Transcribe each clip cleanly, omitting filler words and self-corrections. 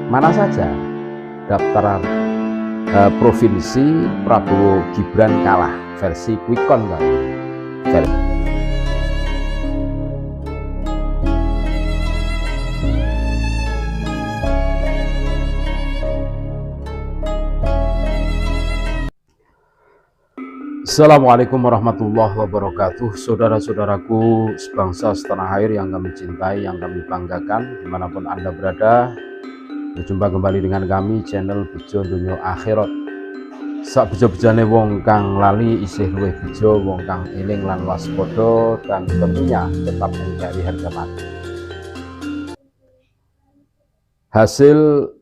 Mana saja daftar provinsi Prabowo Gibran kalah versi quick count kan? Assalamualaikum warahmatullahi wabarakatuh. Saudara-saudaraku sebangsa setanah air yang kami cintai, yang kami banggakan, dimanapun Anda berada, berjumpa kembali dengan kami channel Bejo Donya Akhirat. Sak bejo-bejane wong kang lali isih luwih bejo wong kang eling lan waspada, dan tentunya tetap mencari harga mati. Hasil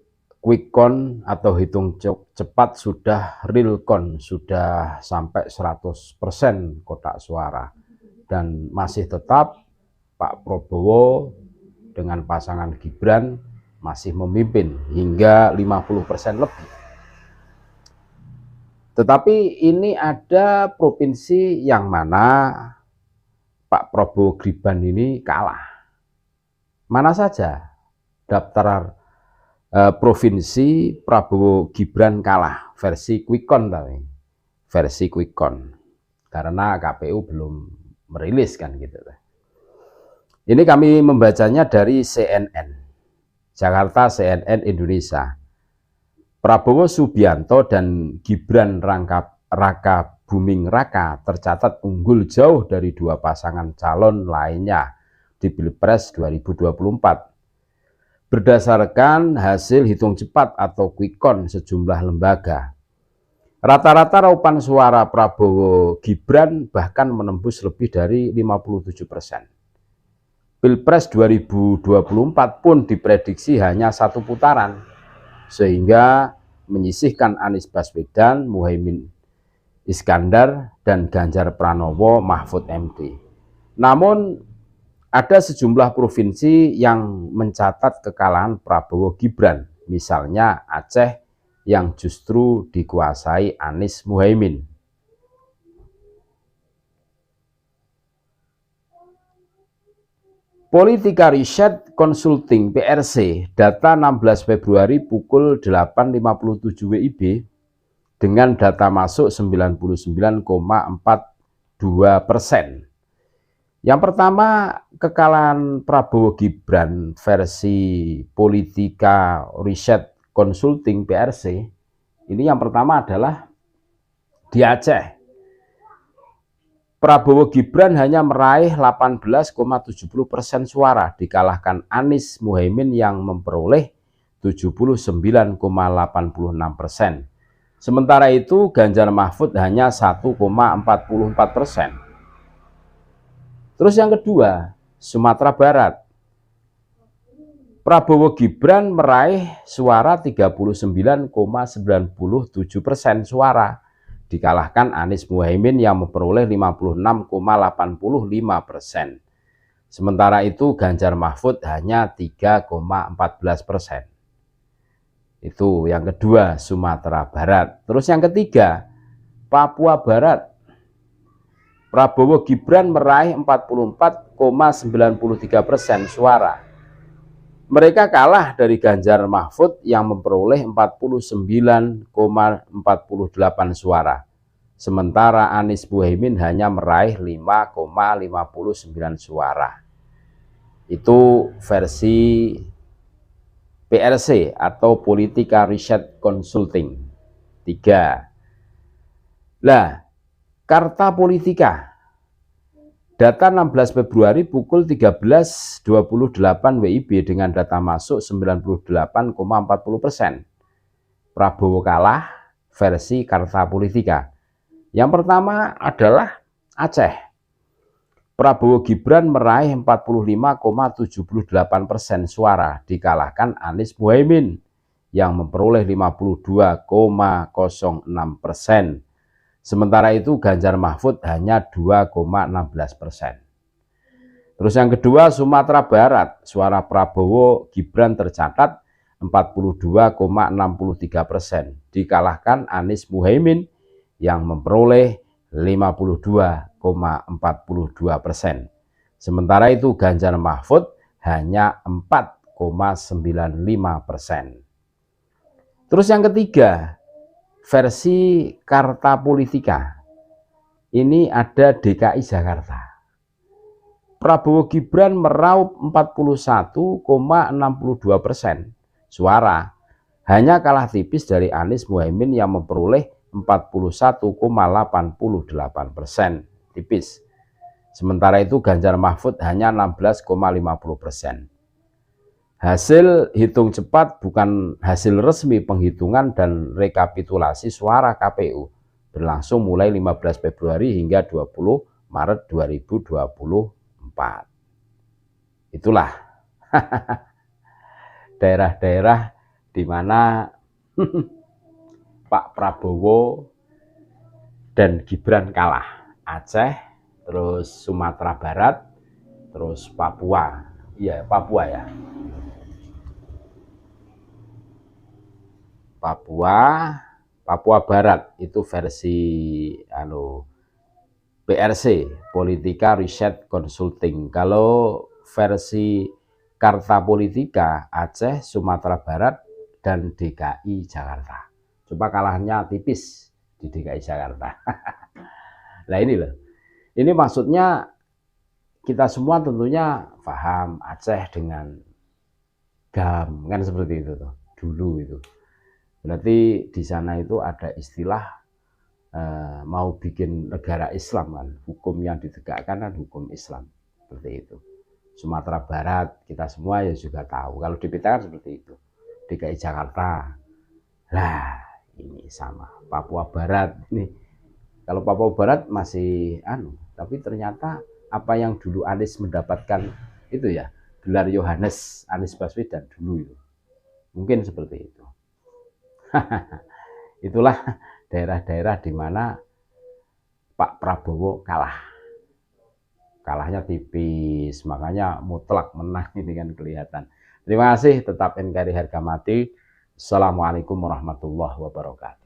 quick count atau hitung cepat sudah real count, sudah sampai 100% kotak suara, dan masih tetap Pak Prabowo dengan pasangan Gibran masih memimpin hingga 50% lebih. Tetapi ini ada provinsi yang mana Pak Prabowo Gibran ini kalah. Mana saja daftar provinsi Prabowo Gibran kalah versi quick count, versi quick count, karena KPU belum merilis kan gitu. Ini kami membacanya dari CNN Jakarta, CNN Indonesia. Prabowo Subianto dan Gibran Raka Buming Raka tercatat unggul jauh dari dua pasangan calon lainnya di Pilpres 2024. Berdasarkan hasil hitung cepat atau quick count sejumlah lembaga, rata-rata raupan suara Prabowo Gibran bahkan menembus lebih dari 57%. Pilpres 2024 pun diprediksi hanya satu putaran, sehingga menyisihkan Anies Baswedan, Muhaimin Iskandar, dan Ganjar Pranowo Mahfud MD. Namun ada sejumlah provinsi yang mencatat kekalahan Prabowo Gibran, misalnya Aceh yang justru dikuasai Anies Muhaimin. Politika Research Consulting PRC, data 16 Februari pukul 8.57 WIB dengan data masuk 99,42%. Yang pertama, kekalahan Prabowo Gibran versi Politika Research Consulting PRC, ini yang pertama adalah di Aceh. Prabowo Gibran hanya meraih 18,70% suara, dikalahkan Anies Muhaimin yang memperoleh 79,86%. Sementara itu Ganjar Mahfud hanya 1,44%. Terus yang kedua, Sumatera Barat. Prabowo Gibran meraih suara 39,97% suara, dikalahkan Anies Muhaimin yang memperoleh 56,85%. Sementara itu Ganjar Mahfud hanya 3,14%. Itu yang kedua, Sumatera Barat. Terus yang ketiga, Papua Barat. Prabowo Gibran meraih 44,93% suara. Mereka kalah dari Ganjar Mahfud yang memperoleh 49,48 suara. Sementara Anies Muhaimin hanya meraih 5,59 suara. Itu versi PRC atau Politika Research Consulting 3. Nah, Carta Politika, data 16 Februari pukul 13.28 WIB dengan data masuk 98,40%. Prabowo kalah versi Carta Politika. Yang pertama adalah Aceh. Prabowo Gibran meraih 45,78% suara, dikalahkan Anies Muhaimin yang memperoleh 52,06%. Sementara itu Ganjar Mahfud hanya 2,16%. Terus yang kedua, Sumatera Barat. Suara Prabowo Gibran tercatat 42,63%, dikalahkan Anies Muhaimin yang memperoleh 52,42%. Sementara itu Ganjar Mahfud hanya 4,95%. Terus yang ketiga, versi Carta Politika. Ini ada DKI Jakarta. Prabowo Gibran meraup 41,62% suara. Hanya kalah tipis dari Anies Muhaimin yang memperoleh 41,88%. Tipis. Sementara itu Ganjar Mahfud hanya 16,50%. Hasil hitung cepat bukan hasil resmi penghitungan dan rekapitulasi suara KPU. Berlangsung mulai 15 Februari hingga 20 Maret 2024. Itulah daerah-daerah di mana Pak Prabowo dan Gibran kalah. Aceh, terus Sumatera Barat, terus Papua. Iya, Papua ya. Papua Barat itu versi PRC, Politika Research Consulting. Kalau versi Carta Politika Aceh, Sumatera Barat, dan DKI Jakarta. Coba kalahnya tipis di DKI Jakarta. Nah ini loh, ini maksudnya kita semua tentunya paham Aceh dengan GAM, kan seperti itu tuh, dulu itu. Berarti di sana itu ada istilah mau bikin negara Islam kan, hukum yang ditegakkan kan hukum Islam, seperti itu. Sumatera Barat kita semua ya juga tahu, kalau di peta kan seperti itu. DKI Jakarta, lah ini sama. Papua Barat ini, kalau Papua Barat masih tapi ternyata apa yang dulu Anies mendapatkan itu ya, gelar Yohanes Anies Baswedan dulu itu, mungkin seperti itu. Itulah daerah-daerah di mana Pak Prabowo kalah. Kalahnya tipis, makanya mutlak menang ini kan kelihatan. Terima kasih, tetap NKRI harga mati. Assalamualaikum warahmatullahi wabarakatuh.